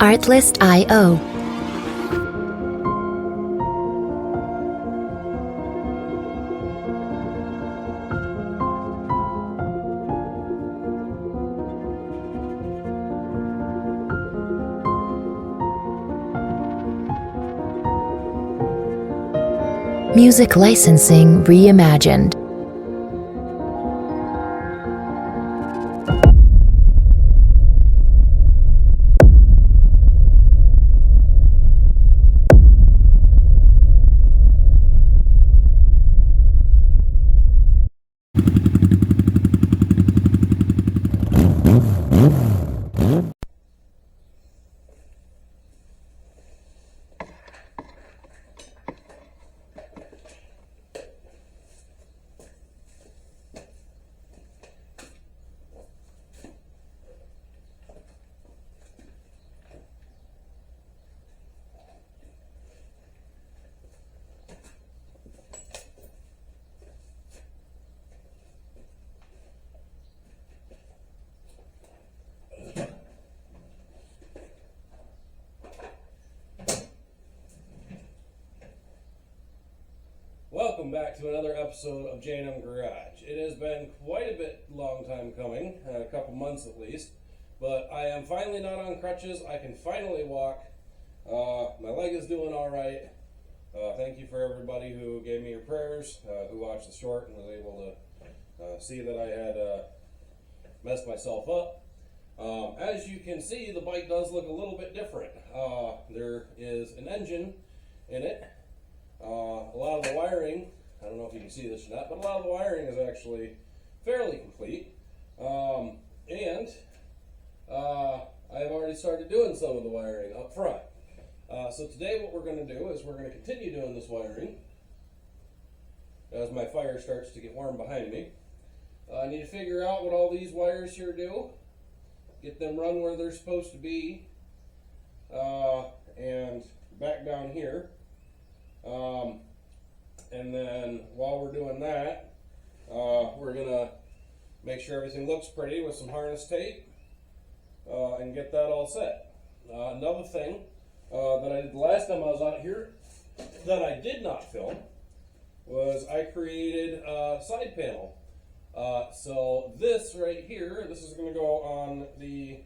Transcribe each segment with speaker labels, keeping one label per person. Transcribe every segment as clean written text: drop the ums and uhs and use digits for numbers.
Speaker 1: Artlist.io. Music licensing reimagined.
Speaker 2: Welcome back to another episode of J&M Garage. It has been quite a bit long time coming, a couple months at least, but I am finally not on crutches. I can finally walk. My leg is doing all right. Thank you for everybody who gave me your prayers, who watched the short and was able to see that I had messed myself up. As you can see, the bike does look a little bit different. There is an engine in it. A lot of the wiring, I don't know if you can see this or not, but a lot of the wiring is actually fairly complete. I've already started doing some of the wiring up front. So today what we're going to do is we're going to continue doing this wiring as my fire starts to get warm behind me. I need to figure out what all these wires here do, get them run where they're supposed to be, and back down here. And then while we're doing that, we're going to make sure everything looks pretty with some harness tape and get that all set. Another thing that I did the last time I was out here that I did not film was I created a side panel. So this right here, this is going to go on the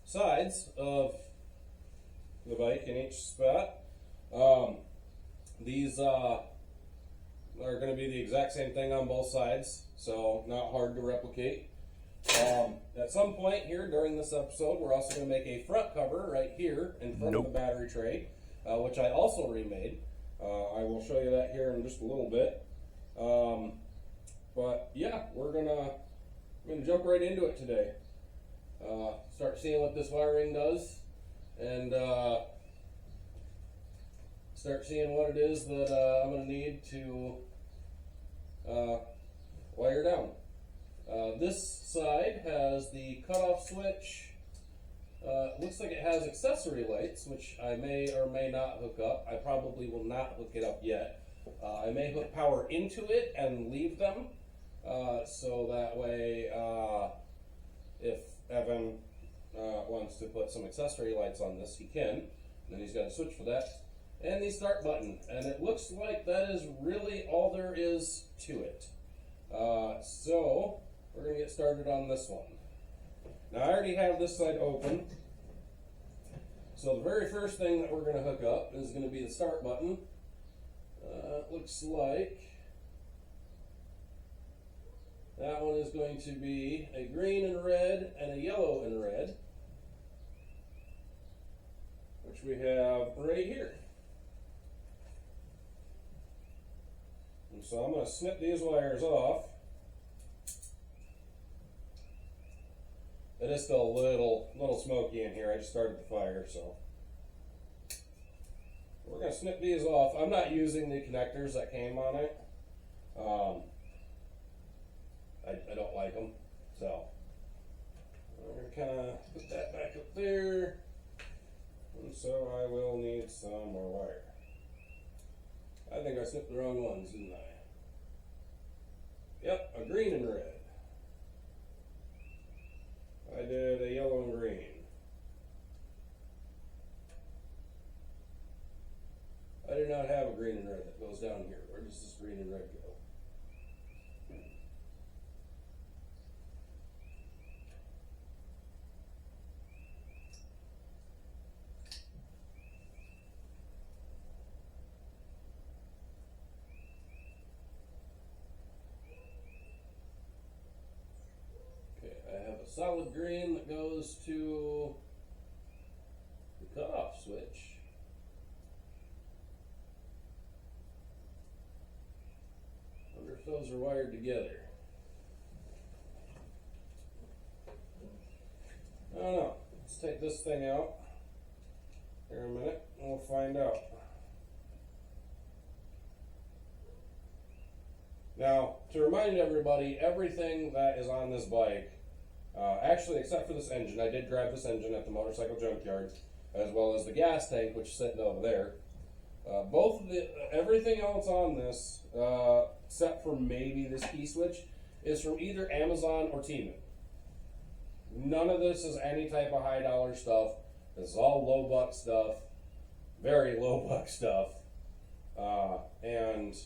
Speaker 2: sides of the bike in each spot. These are going to be the exact same thing on both sides, so not hard to replicate. At some point here during this episode, we're also going to make a front cover right here in front of the battery tray, which I also remade. I will show you that here in just a little bit. But yeah, we're gonna jump right into it today. Start seeing what this wiring does, and start seeing what it is that I'm going to need to wire down. This side has the cutoff switch. Looks like it has accessory lights, which I may or may not hook up. I probably will not hook it up yet. I may hook power into it and leave them, so that way if Evan wants to put some accessory lights on this, he can. And then he's got a switch for that. And the start button, and it looks like that is really all there is to it. So we're going to get started on this one. Now I already have this side open, so the very first thing that we're going to hook up is going to be the start button. Looks like that one is going to be a green and red and a yellow and red, which we have right here. And so I'm going to snip these wires off. It is still a little smoky in here. I just started the fire, so we're going to snip these off. I'm not using the connectors that came on it. I don't like them, so we're going to kind of put that back up there. And so I will need some more wire. I think I snipped the wrong ones, didn't I? Yep, a green and red. I did a yellow and green. do not have a green and red that goes down here. Where does this green and red go? Solid green that goes to the cutoff switch. Wonder if those are wired together. I don't know. Let's take this thing out here in a minute and we'll find out. Now, to remind everybody, everything that is on this bike, actually, except for this engine, I did grab this engine at the motorcycle junkyard, as well as the gas tank, which is sitting over there. Everything else on this, except for maybe this key switch, is from either Amazon or Temu. None of this is any type of high dollar stuff. This is all low buck stuff, very low buck stuff, and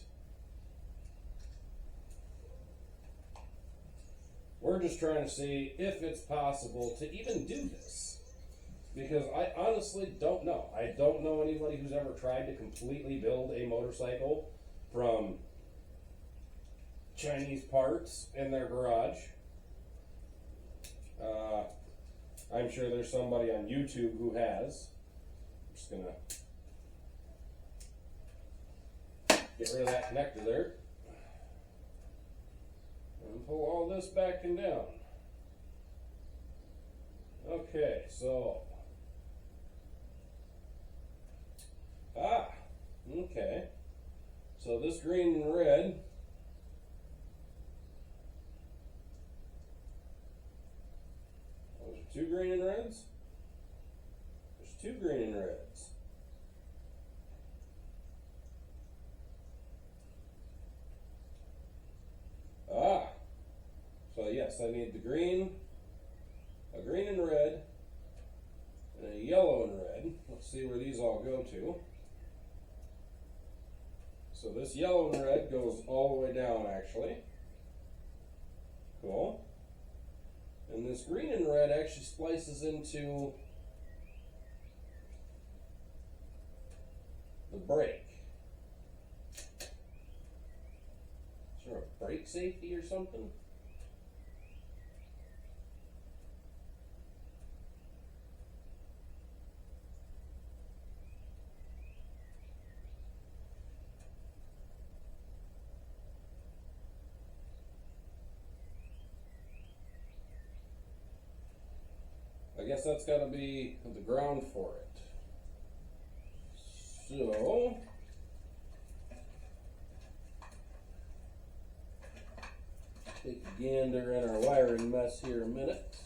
Speaker 2: we're just trying to see if it's possible to even do this. Because I honestly don't know. I don't know anybody who's ever tried to completely build a motorcycle from Chinese parts in their garage. I'm sure there's somebody on YouTube who has. I'm just gonna get rid of that connector there. And pull all this back and down. Okay, so. Okay. So this green and red. Those are two green and reds? There's two green and reds. So yes, I need the green, a green and red, and a yellow and red. Let's see where these all go to. So this yellow and red goes all the way down, actually. Cool. And this green and red actually splices into the brake. Is there a brake safety or something? I guess that's got to be the ground for it. So, take a gander in our wiring mess here a minute.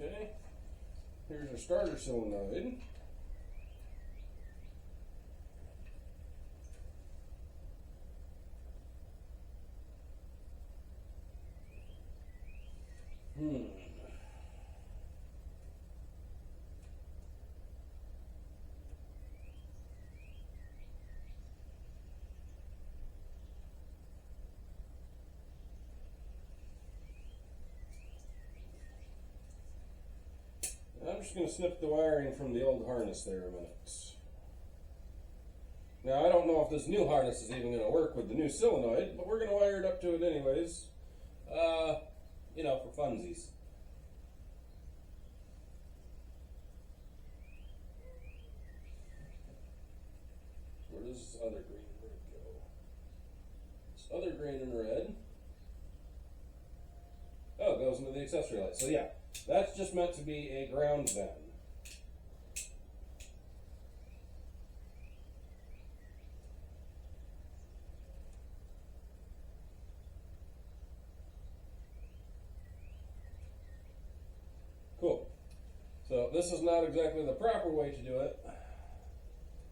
Speaker 2: Okay, here's our starter solenoid. I'm just going to snip the wiring from the old harness there a minute. Now, I don't know if this new harness is even going to work with the new solenoid, but we're going to wire it up to it anyways. You know, for funsies. Where does this other green and red go? This other green and red. Oh, it goes into the accessory light. So yeah, that's just meant to be a ground then. Cool. So this is not exactly the proper way to do it.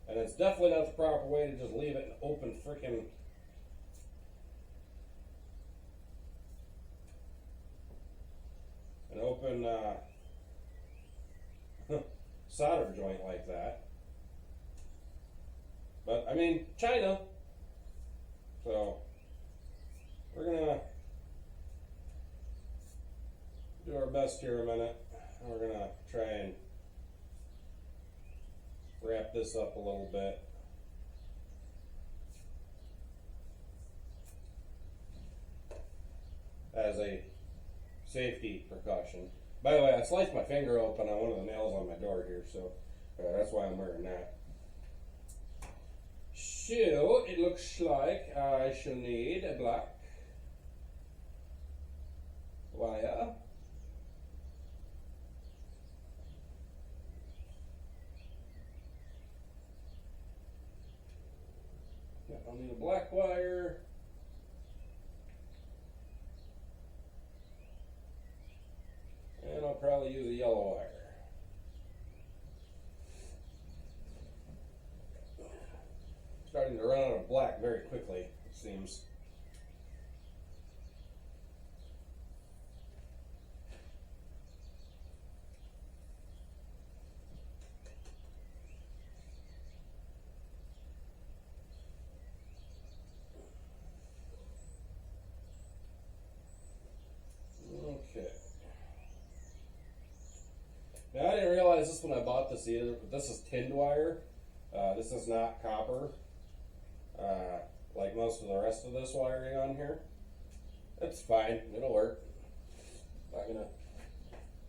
Speaker 2: And it's definitely not the proper way to just leave it in open freaking open solder joint like that. But I mean, China. So we're gonna do our best here a minute. We're gonna try and wrap this up a little bit. As a safety precaution. By the way, I sliced my finger open on one of the nails on my door here, so that's why I'm wearing that. So, it looks like I shall need a black wire. Yeah, I'll need a black wire. And I'll probably use a yellow wire. Starting to run out of black very quickly, it seems. Okay. Now, I didn't realize this when I bought this either, but this is tinned wire. This is not copper, like most of the rest of this wiring on here. It's fine, it'll work.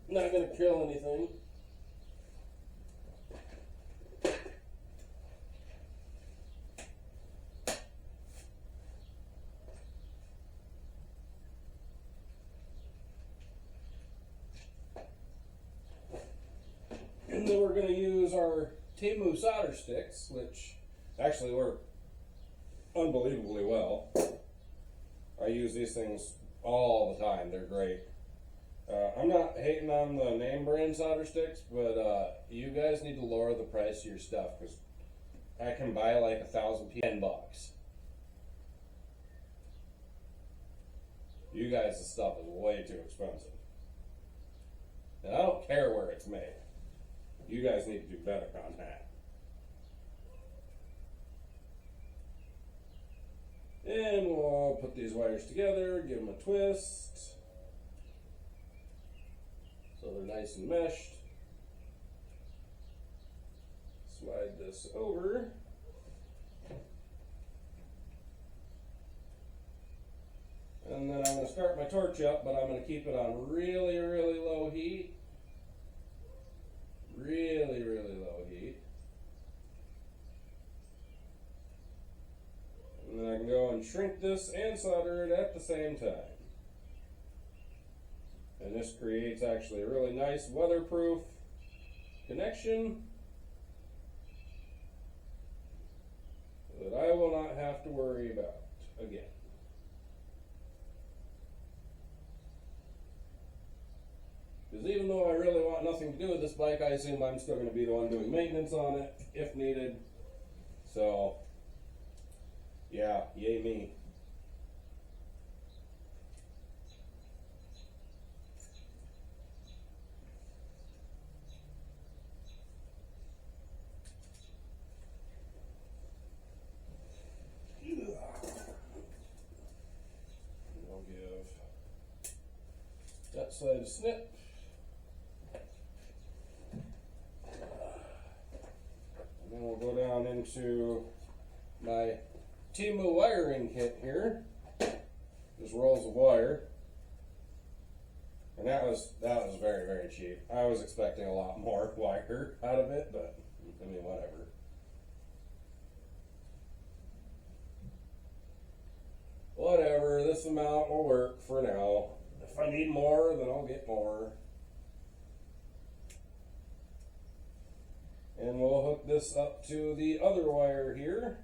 Speaker 2: Not gonna kill anything. And then we're going to use our Temu solder sticks, which actually work unbelievably well. I use these things all the time. They're great. I'm not hating on the name brand solder sticks, but you guys need to lower the price of your stuff, because I can buy like 1,000 $10. You guys' stuff is way too expensive. And I don't care where it's made. You guys need to do better on that. And we'll put these wires together, give them a twist, so they're nice and meshed. Slide this over. And then I'm going to start my torch up, but I'm going to keep it on really, really low heat. Really, really low heat. And then I can go and shrink this and solder it at the same time. And this creates actually a really nice weatherproof connection that I will not have to worry about again. Because even though I really want nothing to do with this bike, I assume I'm still going to be the one doing maintenance on it if needed. So, yeah, yay me. I'll give that side a snip. And then we'll go down into my Temu wiring kit here. Just rolls of wire. And that was very, very cheap. I was expecting a lot more wire out of it, but I mean, whatever. Whatever, this amount will work for now. If I need more, then I'll get more. And we'll hook this up to the other wire here.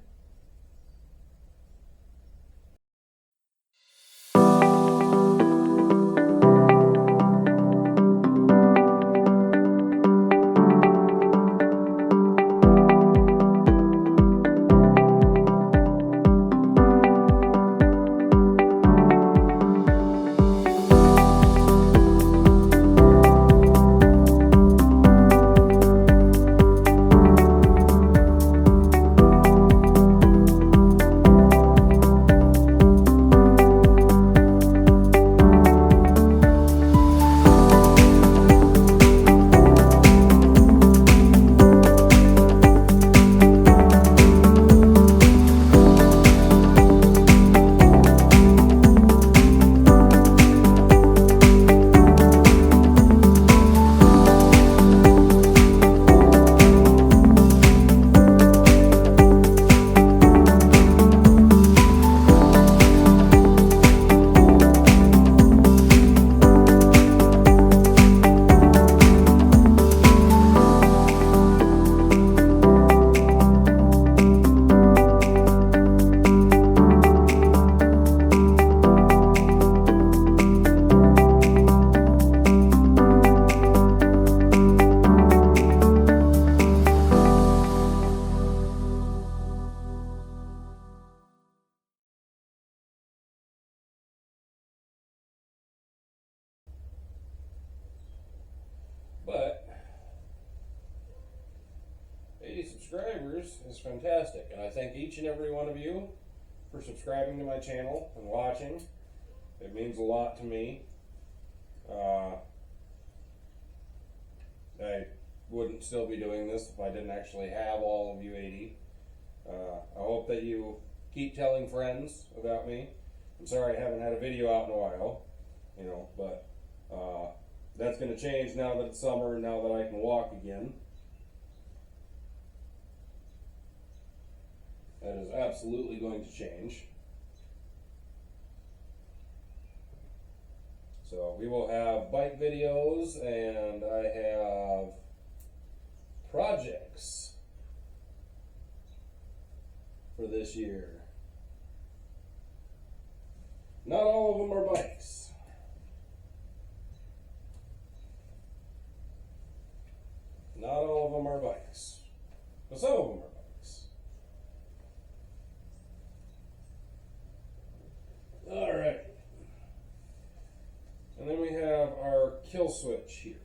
Speaker 2: subscribers is fantastic, and I thank each and every one of you for subscribing to my channel and watching. It means a lot to me. I wouldn't still be doing this if I didn't actually have all of you 80. I hope that you keep telling friends about me. I'm sorry I haven't had a video out in a while, but that's going to change now that it's summer and now that I can walk again. That is absolutely going to change. So we will have bike videos, and I have projects for this year. Not all of them are bikes. Not all of them are bikes, but some of them are bikes. All right. And then we have our kill switch here.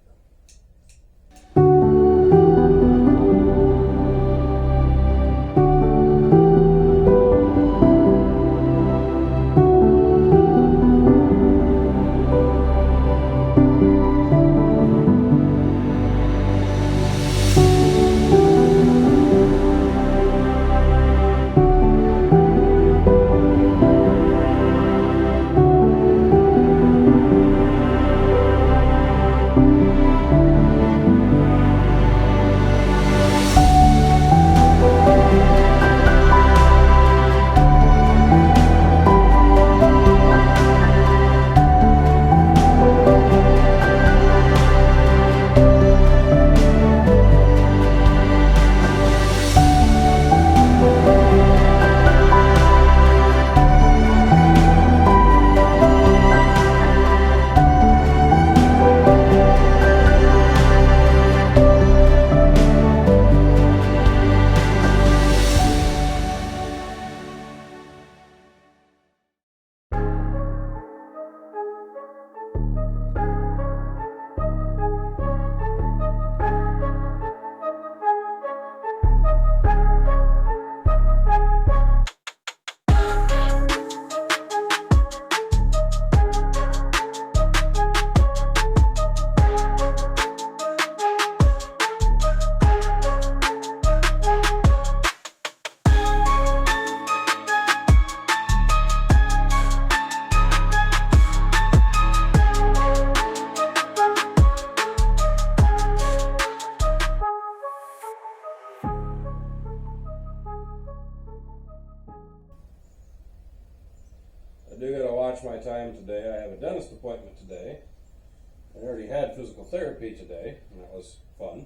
Speaker 2: I do gotta watch my time today. I have a dentist appointment today. I already had physical therapy today, and that was fun.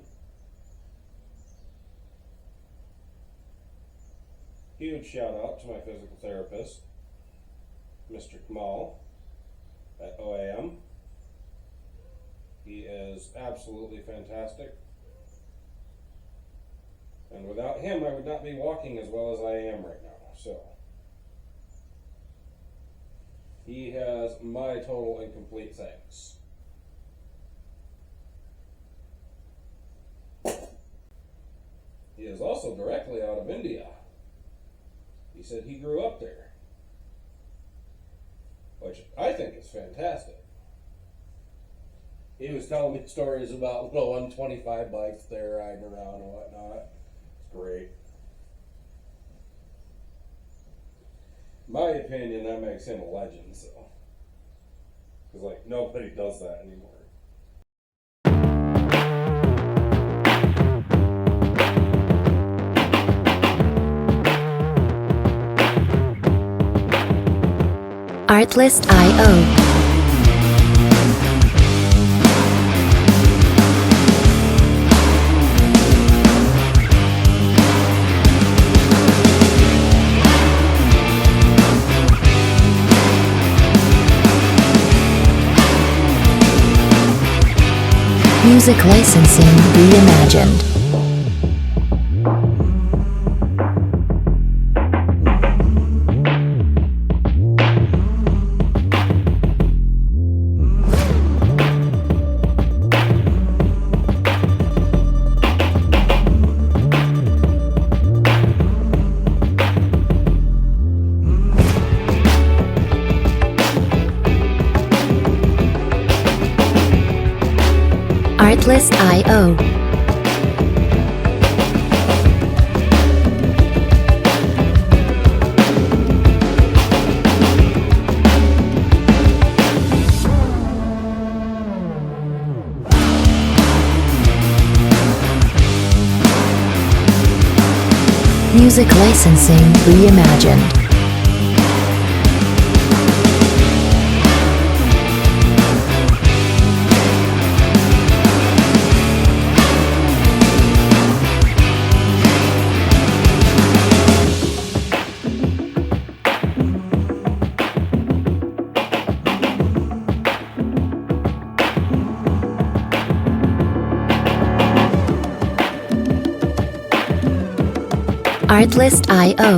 Speaker 2: Huge shout out to my physical therapist, Mr. Kamal at OAM. He is absolutely fantastic. And without him, I would not be walking as well as I am right now. So he has my total and complete thanks. He is also directly out of India. He said he grew up there, which I think is fantastic. He was telling me stories about the 125 bikes there riding around and whatnot. It's great. In my opinion, that makes him a legend, so. Because, nobody does that anymore.
Speaker 1: Artlist.io. Music licensing reimagined. Artlist.io. Music licensing reimagined. Artlist.io.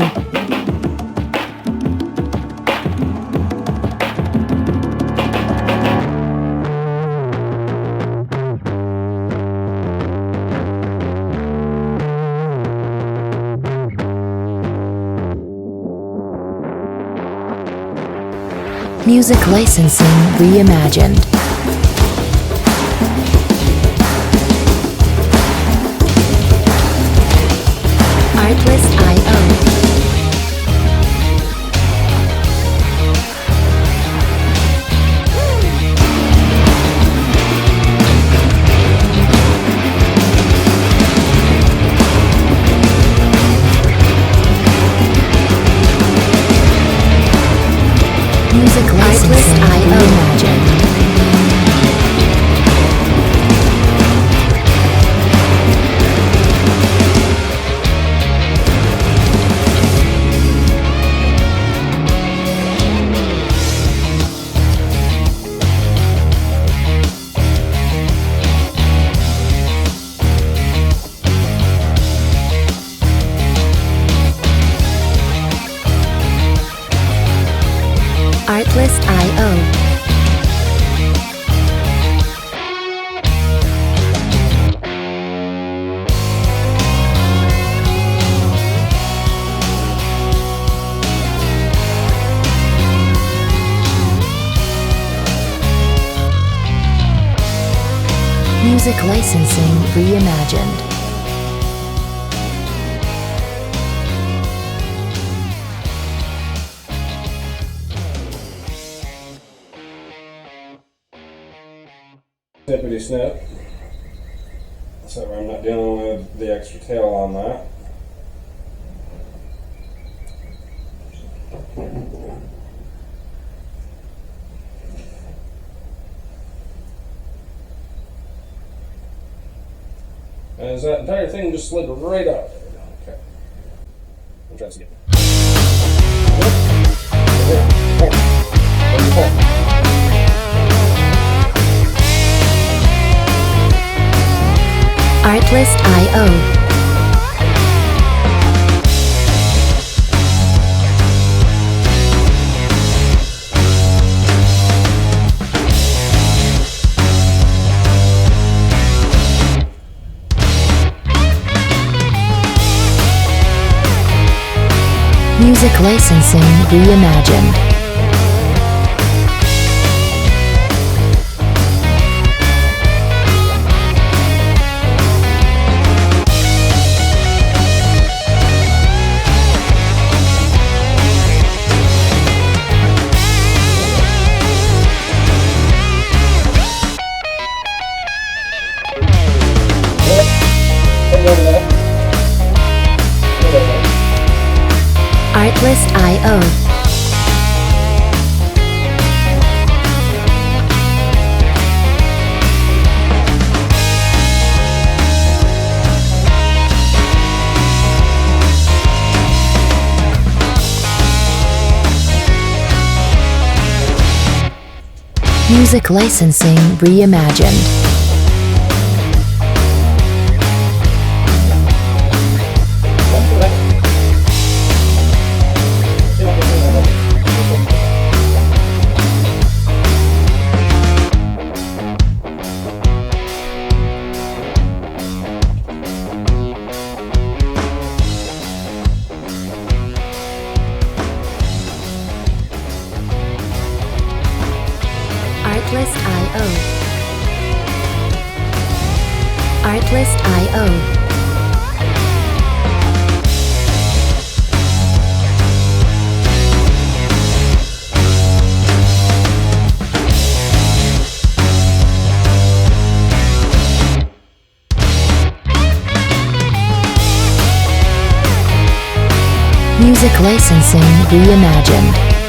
Speaker 1: Music licensing reimagined. Artlist.io. Music licensing reimagined. Artlist.io. Music licensing reimagined.
Speaker 2: Snippety snip. So I'm not dealing with the extra tail on that. And as that entire thing just slid right out there. Okay. I'm trying to see it.
Speaker 1: Artlist.io. Music licensing reimagined. Artlist.io. Music licensing reimagined. Artlist.io. Artlist.io. Music licensing reimagined.